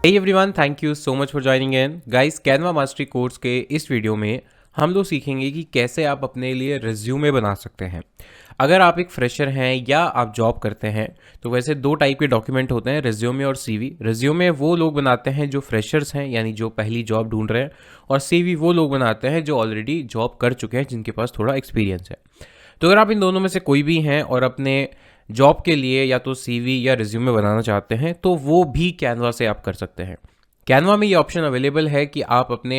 Hey everyone, thank you so much for joining in. Guys, Canva mastery course के इस video में हम लोग सीखेंगे कि कैसे आप अपने लिए रिज्यूमे बना सकते हैं। अगर आप एक फ्रेशर हैं या आप जॉब करते हैं तो वैसे दो टाइप के डॉक्यूमेंट होते हैं, रिज्यूमे और सीवी। रिज्यूमे वो लोग बनाते हैं जो फ्रेशर्स हैं, यानी जो पहली जॉब ढूंढ रहे हैं, और सीवी वो लोग बनाते हैं जो ऑलरेडी जॉब कर चुके हैं, जिनके पास थोड़ा एक्सपीरियंस है। तो अगर आप इन दोनों में से कोई भी हैं और अपने जॉब के लिए या तो सीवी या रिज्यूमे बनाना चाहते हैं तो वो भी कैनवा से आप कर सकते हैं। कैनवा में ये ऑप्शन अवेलेबल है कि आप अपने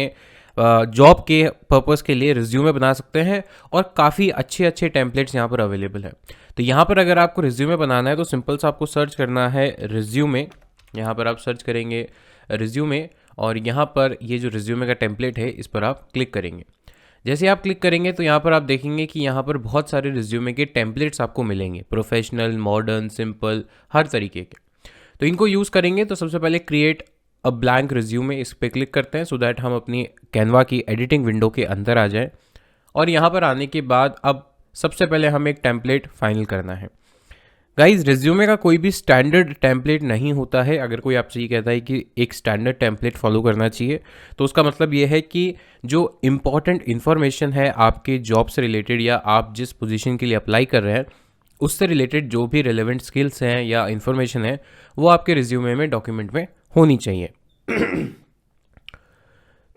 जॉब के पर्पस के लिए रिज्यूमे बना सकते हैं और काफ़ी अच्छे अच्छे टेम्पलेट्स यहाँ पर अवेलेबल है। तो यहाँ पर अगर आपको रिज्यूमे बनाना है तो सिंपल सा आपको सर्च करना है रिज्यूमे। यहाँ पर आप सर्च करेंगे रिज्यूमे और यहाँ पर ये जो रिज्यूमे का टेम्पलेट है इस पर आप क्लिक करेंगे। जैसे आप क्लिक करेंगे तो यहाँ पर आप देखेंगे कि यहाँ पर बहुत सारे रिज्यूमे के टेम्पलेट्स आपको मिलेंगे, प्रोफेशनल, मॉडर्न, सिंपल, हर तरीके के। तो इनको यूज़ करेंगे तो सबसे पहले क्रिएट अ ब्लैंक रिज्यूमे इस पर क्लिक करते हैं, सो दैट हम अपनी कैनवा की एडिटिंग विंडो के अंदर आ जाएं। और यहाँ पर आने के बाद अब सबसे पहले हमें एक टेम्पलेट फाइनल करना है। गाइज, रिज्यूमे का कोई भी स्टैंडर्ड टेम्पलेट नहीं होता है। अगर कोई आपसे ये कहता है कि एक स्टैंडर्ड टेम्पलेट फॉलो करना चाहिए तो उसका मतलब ये है कि जो इम्पॉर्टेंट इन्फॉर्मेशन है आपके जॉब से रिलेटेड या आप जिस पोजीशन के लिए अप्लाई कर रहे हैं उससे रिलेटेड जो भी रिलेवेंट स्किल्स हैं या इन्फॉर्मेशन है वो आपके रिज्यूमे में, डॉक्यूमेंट में होनी चाहिए।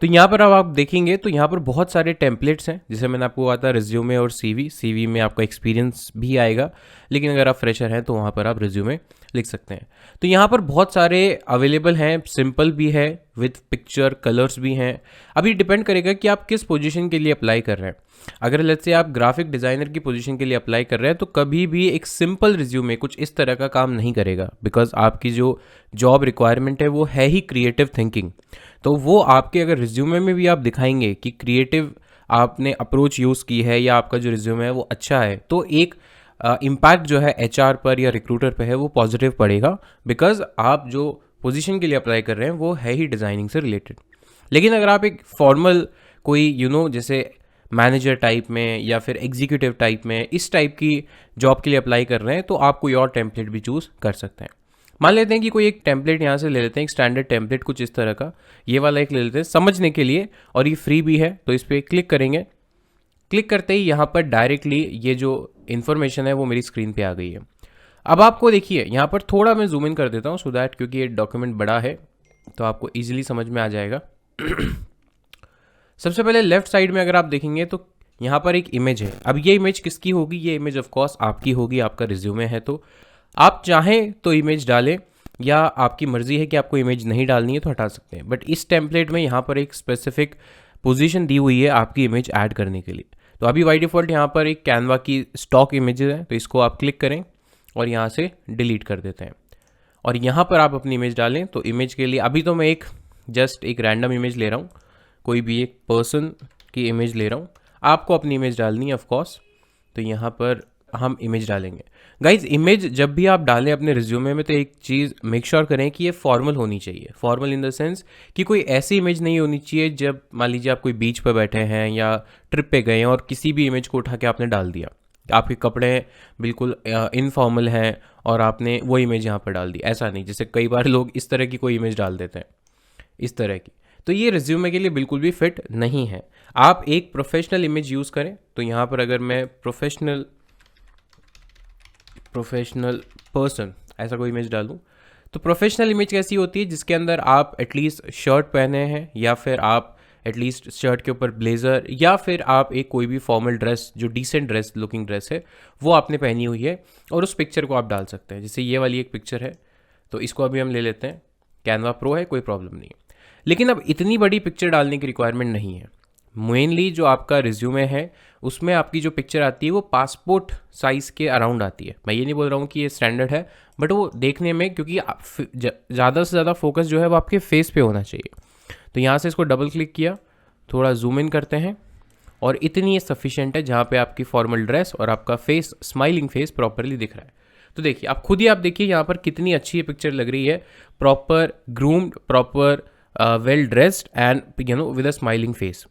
तो यहाँ पर अब आप देखेंगे तो यहाँ पर बहुत सारे टेम्पलेट्स हैं, जैसे मैंने आपको कहा था रिज्यूमे और सीवी में आपका एक्सपीरियंस भी आएगा, लेकिन अगर आप फ्रेशर हैं तो वहाँ पर आप रिज्यूमे लिख सकते हैं। तो यहाँ पर बहुत सारे अवेलेबल हैं, सिंपल भी है, विथ पिक्चर, कलर्स भी हैं। अभी डिपेंड करेगा कि आप किस पोजीशन के लिए अप्लाई कर रहे हैं। अगर लेट्स से आप ग्राफिक डिज़ाइनर की पोजीशन के लिए अप्लाई कर रहे हैं तो कभी भी एक सिंपल रिज्यूमे कुछ इस तरह का काम नहीं करेगा, बिकॉज आपकी जो जॉब रिक्वायरमेंट है वो है ही क्रिएटिव थिंकिंग। तो वो आपके अगर रिज्यूमे में भी आप दिखाएंगे कि क्रिएटिव आपने अप्रोच यूज़ की है या आपका जो रिज्यूमे है वो अच्छा है, तो एक इम्पैक्ट जो है एचआर पर या रिक्रूटर पर है वो पॉजिटिव पड़ेगा, बिकॉज आप जो पोजीशन के लिए अप्लाई कर रहे हैं वो है ही डिज़ाइनिंग से रिलेटेड। लेकिन अगर आप एक फॉर्मल कोई जैसे मैनेजर टाइप में या फिर एग्जीक्यूटिव टाइप में इस टाइप की जॉब के लिए अप्लाई कर रहे हैं तो आप कोई और टेम्पलेट भी चूज़ कर सकते हैं। मान लेते हैं कि कोई एक टेम्पलेट यहाँ से ले लेते हैं, एक स्टैंडर्ड टेम्पलेट कुछ इस तरह का, ये वाला एक ले लेते हैं समझने के लिए, और ये फ्री भी है। तो इस पर क्लिक करेंगे। क्लिक करते ही यहाँ पर डायरेक्टली ये जो इन्फॉर्मेशन है वो मेरी स्क्रीन पे आ गई है। अब आपको देखिए यहाँ पर थोड़ा मैं जूम इन कर देता हूँ सो दैट, क्योंकि ये डॉक्यूमेंट बड़ा है तो आपको ईजिली समझ में आ जाएगा। सबसे पहले लेफ्ट साइड में अगर आप देखेंगे तो यहाँ पर एक इमेज है। अब ये इमेज किसकी होगी? ये इमेज ऑफ कोर्स आपकी होगी, आपका रिज्यूमे है। तो आप चाहें तो इमेज डालें या आपकी मर्जी है कि आपको इमेज नहीं डालनी है तो हटा सकते हैं, बट इस टेम्पलेट में यहाँ पर एक स्पेसिफिक पोजीशन दी हुई है आपकी इमेज ऐड करने के लिए। तो अभी बाय डिफ़ॉल्ट यहाँ पर एक कैनवा की स्टॉक इमेज है, तो इसको आप क्लिक करें और यहाँ से डिलीट कर देते हैं और यहाँ पर आप अपनी इमेज डालें। तो इमेज के लिए अभी तो मैं एक जस्ट एक रैंडम इमेज ले रहा हूँ, कोई भी एक पर्सन की इमेज ले रहा हूँ। आपको अपनी इमेज डालनी है ऑफ कोर्स, तो यहाँ पर हम इमेज डालेंगे। गाइज, इमेज जब भी आप डालें अपने रिज्यूमे में तो एक चीज़ मेक श्योर करें कि ये फॉर्मल होनी चाहिए। फॉर्मल इन द सेंस कि कोई ऐसी इमेज नहीं होनी चाहिए जब मान लीजिए आप कोई बीच पर बैठे हैं या ट्रिप पे गए हैं और किसी भी इमेज को उठा के आपने डाल दिया, आपके कपड़े बिल्कुल इनफॉर्मल हैं और आपने वो इमेज यहाँ पर डाल दी। ऐसा नहीं, जैसे कई बार लोग इस तरह की कोई इमेज डाल देते हैं, इस तरह की, तो ये रिज्यूमे के लिए बिल्कुल भी फिट नहीं है। आप एक प्रोफेशनल इमेज यूज़ करें। तो यहाँ पर अगर मैं प्रोफेशनल पर्सन ऐसा कोई इमेज डालूं, तो प्रोफेशनल इमेज कैसी होती है? जिसके अंदर आप एटलीस्ट शर्ट पहने हैं या फिर आप एटलीस्ट शर्ट के ऊपर ब्लेज़र या फिर आप एक कोई भी फॉर्मल ड्रेस जो डिसेंट ड्रेस लुकिंग ड्रेस है वो आपने पहनी हुई है, और उस पिक्चर को आप डाल सकते हैं। जैसे ये वाली एक पिक्चर है, तो इसको अभी हम ले लेते हैं। कैनवा प्रो है, कोई प्रॉब्लम नहीं है। लेकिन अब इतनी बड़ी पिक्चर डालने की रिक्वायरमेंट नहीं है। मेनली जो आपका रिज्यूमे है उसमें आपकी जो पिक्चर आती है वो पासपोर्ट साइज़ के अराउंड आती है। मैं ये नहीं बोल रहा हूँ कि ये स्टैंडर्ड है, बट वो देखने में, क्योंकि ज़्यादा से ज़्यादा फोकस जो है वो आपके फेस पे होना चाहिए। तो यहाँ से इसको डबल क्लिक किया, थोड़ा जूम इन करते हैं, और इतनी सफिशिएंट है जहाँ पे आपकी फॉर्मल ड्रेस और आपका फेस, स्माइलिंग फेस प्रॉपरली दिख रहा है। तो देखिए, आप खुद ही आप देखिए यहाँ पर कितनी अच्छी ये पिक्चर लग रही है, proper groomed, proper well dressed and with a smiling face.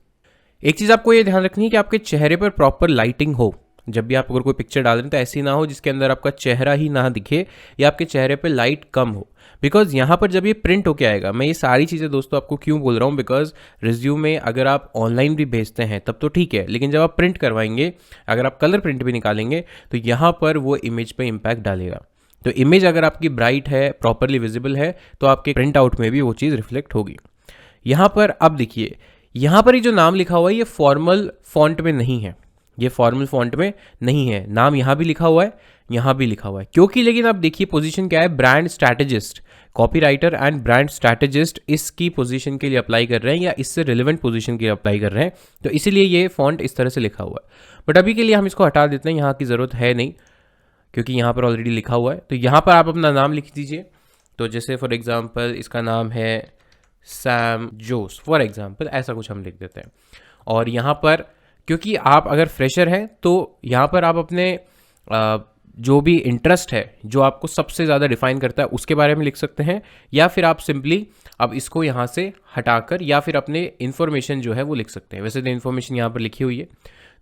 एक चीज़ आपको ये ध्यान रखनी है कि आपके चेहरे पर प्रॉपर लाइटिंग हो, जब भी आप अगर कोई पिक्चर डाल रहे हैं तो ऐसी ना हो जिसके अंदर आपका चेहरा ही ना दिखे या आपके चेहरे पे लाइट कम हो, बिकॉज यहाँ पर जब ये प्रिंट होके आएगा, मैं ये सारी चीज़ें दोस्तों आपको क्यों बोल रहा हूँ, बिकॉज रिज्यूमे अगर आप ऑनलाइन भी भेजते हैं तब तो ठीक है, लेकिन जब आप प्रिंट करवाएंगे, अगर आप कलर प्रिंट भी निकालेंगे तो यहाँ पर वो इमेज पे इम्पैक्ट डालेगा। तो इमेज अगर आपकी ब्राइट है, प्रॉपरली विजिबल है, तो आपके प्रिंट आउट में भी वो चीज़ रिफ्लेक्ट होगी। यहाँ पर अब देखिए, यहाँ पर ये जो नाम लिखा हुआ है ये फॉर्मल फॉन्ट में नहीं है, ये फॉर्मल फॉन्ट में नहीं है। नाम यहाँ भी लिखा हुआ है, यहाँ भी लिखा हुआ है, क्योंकि लेकिन आप देखिए पोजीशन क्या है, brand strategist, copywriter and brand strategist इसकी पोजीशन के लिए अप्लाई कर रहे हैं या इससे रिलेवेंट पोजीशन के लिए अप्लाई कर रहे हैं, तो इसीलिए ये फॉन्ट इस तरह से लिखा हुआ है। बट अभी के लिए हम इसको हटा देते हैं, यहाँ की ज़रूरत है नहीं, क्योंकि यहाँ पर ऑलरेडी लिखा हुआ है। तो यहाँ पर आप अपना नाम लिख दीजिए। तो जैसे फॉर एग्जांपल इसका नाम है सैम जोस फॉर एग्जांपल, ऐसा कुछ हम लिख देते हैं। और यहाँ पर क्योंकि आप अगर फ्रेशर हैं तो यहाँ पर आप अपने जो भी इंटरेस्ट है, जो आपको सबसे ज़्यादा डिफाइन करता है, उसके बारे में लिख सकते हैं, या फिर आप सिंपली अब इसको यहाँ से हटाकर या फिर अपने इन्फॉर्मेशन जो है वो लिख सकते हैं। वैसे तो इन्फॉर्मेशन यहाँ पर लिखी हुई है,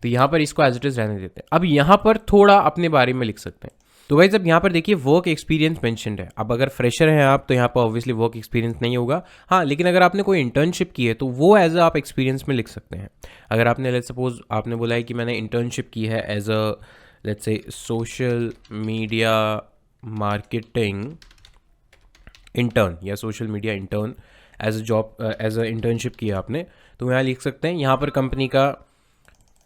तो यहाँ पर इसको एज इट इज़ रहने देते हैं। अब यहाँ पर थोड़ा अपने बारे में लिख सकते हैं। तो गाइस अब यहाँ पर देखिए वर्क एक्सपीरियंस मेंशन्ड है। अब अगर फ्रेशर हैं आप तो यहाँ पर ऑब्वियसली वर्क एक्सपीरियंस नहीं होगा, हाँ, लेकिन अगर आपने कोई इंटर्नशिप की है तो वो एज अ आप एक्सपीरियंस में लिख सकते हैं। अगर आपने लेट्स सपोज आपने बोला है कि मैंने इंटर्नशिप की है as a let's say social media marketing intern या social media intern as a job, as a internship किया आपने, तो यहाँ लिख सकते हैं। यहाँ पर कंपनी का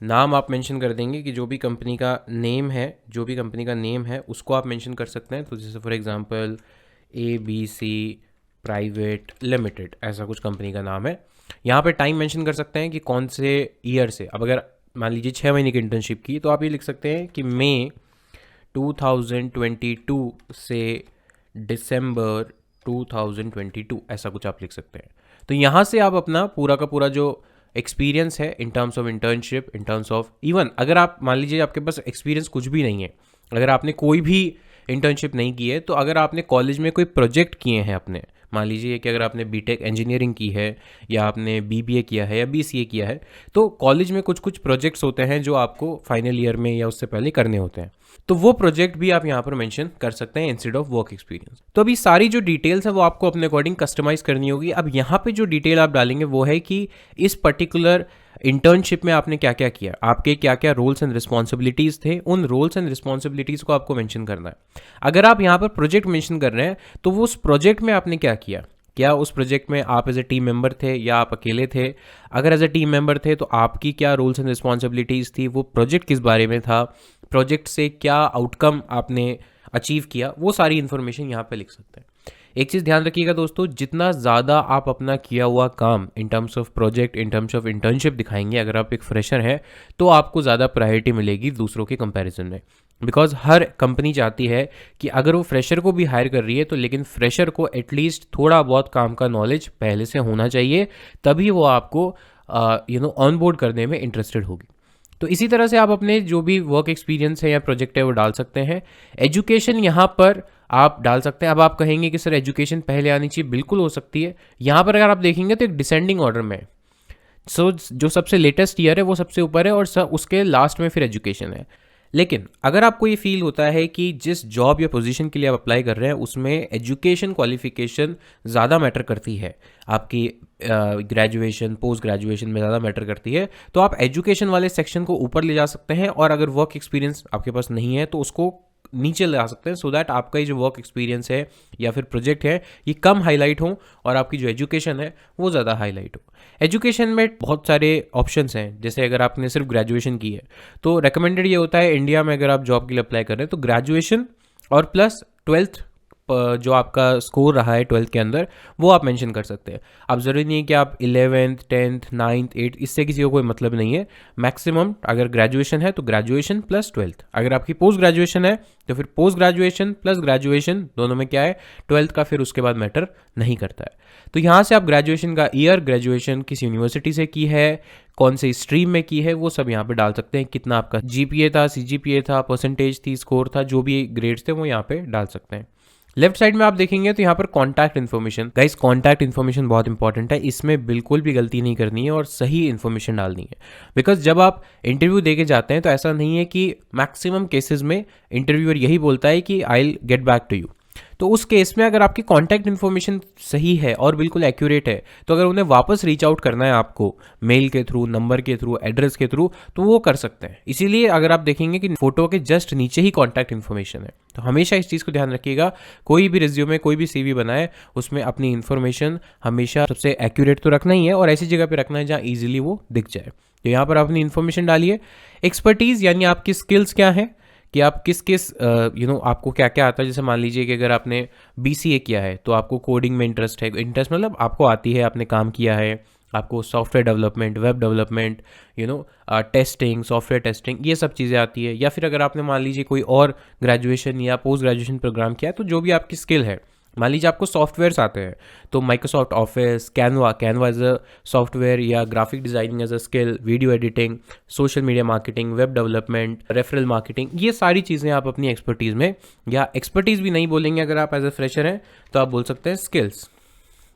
नाम आप मेंशन कर देंगे कि जो भी कंपनी का नेम है, जो भी कंपनी का नेम है उसको आप मेंशन कर सकते हैं। तो जैसे for example ABC private limited, ऐसा कुछ कंपनी का नाम है। यहाँ पे टाइम मेंशन कर सकते हैं कि कौन से ईयर से, अब अगर मान लीजिए 6 महीने की इंटर्नशिप की तो आप ये लिख सकते हैं कि मई 2022 से दिसंबर 2022, ऐसा कुछ आप लिख सकते हैं। तो यहाँ से आप अपना पूरा का पूरा जो एक्सपीरियंस है in terms of internship, in terms of even अगर आप मान लीजिए आपके पास एक्सपीरियंस कुछ भी नहीं है, अगर आपने कोई भी इंटर्नशिप नहीं की है, तो अगर आपने कॉलेज में कोई प्रोजेक्ट किए हैं अपने, मान लीजिए कि अगर आपने बीटेक इंजीनियरिंग की है या आपने BBA किया है या BCA किया है, तो कॉलेज में कुछ कुछ प्रोजेक्ट्स होते हैं जो आपको फाइनल ईयर में या उससे पहले करने होते हैं, तो वो प्रोजेक्ट भी आप यहाँ पर मेंशन कर सकते हैं इंस्टेड ऑफ वर्क एक्सपीरियंस। तो अभी सारी जो डिटेल्स है वो आपको अपने अकॉर्डिंग कस्टमाइज करनी होगी। अब यहाँ पे जो डिटेल आप डालेंगे वो है कि इस पर्टिकुलर इंटर्नशिप में आपने क्या क्या किया, आपके क्या क्या रोल्स एंड रिस्पॉन्सिबिलिटीज़ थे, उन रोल्स एंड रिस्पॉन्सिबिलिटीज़ को आपको मेंशन करना है। अगर आप यहाँ पर प्रोजेक्ट मेंशन कर रहे हैं तो वो उस प्रोजेक्ट में आपने क्या किया, क्या उस प्रोजेक्ट में आप एज ए टीम मेंबर थे या आप अकेले थे, अगर एज ए टीम मेंबर थे तो आपकी क्या रोल्स एंड रिस्पॉन्सिबिलिटीज़ थी, वो प्रोजेक्ट किस बारे में था, प्रोजेक्ट से क्या आउटकम आपने अचीव किया, वो सारी इन्फॉर्मेशन यहाँ पे लिख सकते हैं। एक चीज़ ध्यान रखिएगा दोस्तों, जितना ज़्यादा आप अपना किया हुआ काम in terms of project, in terms of internship दिखाएंगे, अगर आप एक फ्रेशर हैं तो आपको ज़्यादा प्रायोरिटी मिलेगी दूसरों के कंपैरिजन में। बिकॉज हर कंपनी चाहती है कि अगर वो फ्रेशर को भी हायर कर रही है तो लेकिन फ्रेशर को एटलीस्ट थोड़ा बहुत काम का नॉलेज पहले से होना चाहिए, तभी वो आपको ऑन बोर्ड करने में इंटरेस्टेड होगी। तो इसी तरह से आप अपने जो भी वर्क एक्सपीरियंस है या प्रोजेक्ट है वो डाल सकते हैं। एजुकेशन यहाँ पर आप डाल सकते हैं। अब आप कहेंगे कि सर एजुकेशन पहले आनी चाहिए, बिल्कुल हो सकती है। यहाँ पर अगर आप देखेंगे तो एक डिसेंडिंग ऑर्डर में जो सबसे लेटेस्ट ईयर है वो सबसे ऊपर है और उसके लास्ट में फिर एजुकेशन है। लेकिन अगर आपको ये फील होता है कि जिस जॉब या पोजीशन के लिए आप अप्लाई कर रहे हैं उसमें एजुकेशन क्वालिफिकेशन ज़्यादा मैटर करती है, आपकी ग्रेजुएशन पोस्ट ग्रेजुएशन में ज़्यादा मैटर करती है, तो आप एजुकेशन वाले सेक्शन को ऊपर ले जा सकते हैं और अगर वर्क एक्सपीरियंस आपके पास नहीं है तो उसको नीचे ला सकते हैं, सो दैट आपका ये जो वर्क एक्सपीरियंस है या फिर प्रोजेक्ट है ये कम हाईलाइट हो और आपकी जो एजुकेशन है वो ज़्यादा हाईलाइट हो। एजुकेशन में बहुत सारे ऑप्शंस हैं, जैसे अगर आपने सिर्फ ग्रेजुएशन की है तो रिकमेंडेड ये होता है इंडिया में अगर आप जॉब के लिए अप्लाई कर रहे हैं तो ग्रेजुएशन और प्लस 12th जो आपका स्कोर रहा है 12th के अंदर वो आप मेंशन कर सकते हैं। अब ज़रूरी नहीं है कि आप 11th 10th 9th 8th, इससे किसी को कोई मतलब नहीं है। मैक्सिमम अगर ग्रेजुएशन है तो ग्रेजुएशन प्लस 12th, अगर आपकी पोस्ट ग्रेजुएशन है तो फिर पोस्ट ग्रेजुएशन प्लस ग्रेजुएशन, दोनों में क्या है 12th का फिर उसके बाद मैटर नहीं करता है। तो यहाँ से आप ग्रेजुएशन का ईयर, ग्रेजुएशन किस यूनिवर्सिटी से की है, कौन से स्ट्रीम में की है, वो सब यहाँ पे डाल सकते हैं। कितना आपका GPA था, CGPA था, परसेंटेज थी, स्कोर था, जो भी ग्रेड्स थे वो यहाँ पे डाल सकते हैं। लेफ्ट साइड में आप देखेंगे तो यहाँ पर contact information, guys contact information बहुत इंपॉर्टेंट है, इसमें बिल्कुल भी गलती नहीं करनी है और सही इन्फॉर्मेशन डालनी है। बिकॉज जब आप इंटरव्यू दे के जाते हैं तो ऐसा नहीं है कि मैक्सिमम केसेस में इंटरव्यूअर यही बोलता है कि I will get back to you. तो उस केस में अगर आपकी कॉन्टैक्ट इन्फॉर्मेशन सही है और बिल्कुल एक्यूरेट है, तो अगर उन्हें वापस रीच आउट करना है आपको मेल के थ्रू, नंबर के थ्रू, एड्रेस के थ्रू, तो वो कर सकते हैं। इसीलिए अगर आप देखेंगे कि फोटो के जस्ट नीचे ही कॉन्टैक्ट इन्फॉर्मेशन है, तो हमेशा इस चीज़ को ध्यान रखिएगा, कोई भी रिज्यूमे, कोई भी सीवी बनाए, उसमें अपनी इन्फॉर्मेशन हमेशा सबसे एक्यूरेट तो रखना ही है और ऐसी जगह पर रखना है जहाँ ईजिली वो दिख जाए। तो यहाँ पर अपनी इन्फॉर्मेशन डालिए। एक्सपर्टीज़ यानी आपकी स्किल्स क्या है कि आप किस किस आपको क्या क्या आता है। जैसे मान लीजिए कि अगर आपने BCA किया है तो आपको कोडिंग में इंटरेस्ट है, इंटरेस्ट मतलब आपको आती है, आपने काम किया है, आपको software development, web development, testing, software testing, ये सब चीज़ें आती है। या फिर अगर आपने मान लीजिए कोई और ग्रेजुएशन या पोस्ट ग्रेजुएशन प्रोग्राम किया है, तो जो भी आपकी स्किल है, मान लीजिए आपको सॉफ्टवेयर्स आते हैं तो Microsoft Office, Canva as a software, या graphic designing as a skill, video editing, social media marketing, web development, referral marketing, ये सारी चीज़ें आप अपनी एक्सपर्टीज़ में, या एक्सपर्टीज़ भी नहीं बोलेंगे अगर आप एज अ फ्रेशर हैं तो आप बोल सकते हैं स्किल्स,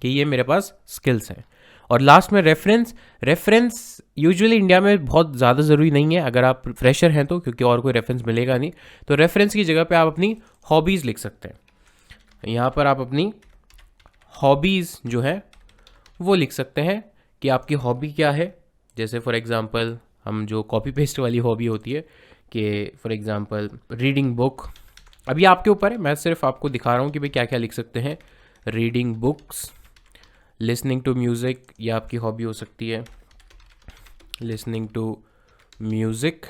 कि ये मेरे पास स्किल्स हैं। और लास्ट में रेफरेंस यूजुअली इंडिया में बहुत ज़्यादा ज़रूरी नहीं है अगर आप फ्रेशर हैं तो, क्योंकि और कोई रेफरेंस मिलेगा नहीं। तो रेफरेंस की जगह पे आप अपनी हॉबीज़ लिख सकते हैं। यहाँ पर आप अपनी हॉबीज़ जो है वो लिख सकते हैं कि आपकी हॉबी क्या है। जैसे फॉर एग्ज़ाम्पल हम जो कॉपी पेस्ट वाली हॉबी होती है कि फॉर एग्ज़ाम्पल रीडिंग बुक, अभी आपके ऊपर है, मैं सिर्फ आपको दिखा रहा हूँ कि भाई क्या क्या लिख सकते हैं। Reading books, listening to music, ये आपकी हॉबी हो सकती है, लिसनिंग टू म्यूज़िक,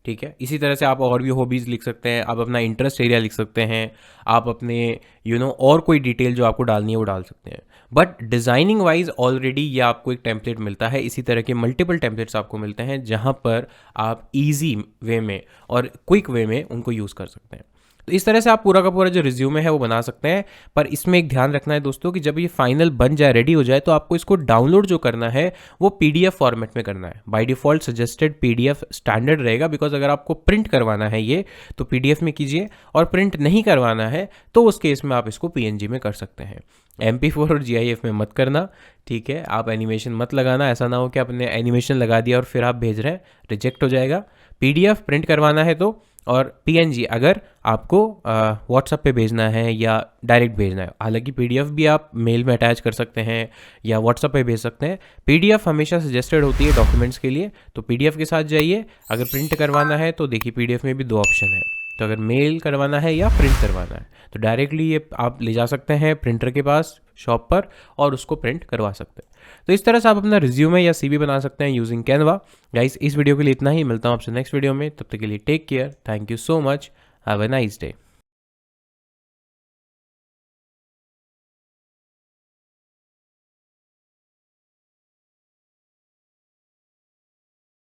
ठीक है। इसी तरह से आप और भी हॉबीज़ लिख सकते हैं, आप अपना इंटरेस्ट एरिया लिख सकते हैं, आप अपने और कोई डिटेल जो आपको डालनी है वो डाल सकते हैं। बट डिज़ाइनिंग वाइज ऑलरेडी ये आपको एक टेम्पलेट मिलता है, इसी तरह के मल्टीपल टेम्पलेट्स आपको मिलते हैं जहाँ पर आप ईजी वे में और क्विक वे में उनको यूज़ कर सकते हैं। तो इस तरह से आप पूरा का पूरा जो रिज्यूमे है वो बना सकते हैं। पर इसमें एक ध्यान रखना है दोस्तों कि जब ये फाइनल बन जाए, रेडी हो जाए, तो आपको इसको डाउनलोड जो करना है वो PDF फॉर्मेट में करना है। By default suggested PDF standard रहेगा, बिकॉज अगर आपको प्रिंट करवाना है ये तो PDF में कीजिए, और प्रिंट नहीं करवाना है तो उस केस में आप इसको PNG में कर सकते हैं। MP4 और GIF में मत करना, ठीक है। आप एनिमेशन मत लगाना, ऐसा ना हो कि आपने एनिमेशन लगा दिया और फिर आप भेज रहे हैं, रिजेक्ट हो जाएगा। PDF प्रिंट करवाना है तो, और PNG अगर आपको व्हाट्सएप पे भेजना है या डायरेक्ट भेजना है। हालांकि PDF भी आप मेल में अटैच कर सकते हैं या व्हाट्सएप पे भेज सकते हैं। PDF हमेशा सजेस्टेड होती है डॉक्यूमेंट्स के लिए, तो PDF के साथ जाइए। अगर प्रिंट करवाना है तो देखिए PDF में भी 2 ऑप्शन है, तो अगर मेल करवाना है या प्रिंट करवाना है तो डायरेक्टली ये आप ले जा सकते हैं प्रिंटर के पास शॉप पर और उसको प्रिंट करवा सकते हैं। तो इस तरह से आप अपना रिज्यूमे या CV बना सकते हैं यूजिंग कैनवा। गाइस इस वीडियो के लिए इतना ही, मिलता हूँ आपसे नेक्स्ट वीडियो में, तब तक के लिए take care, thank you so much, have a nice day.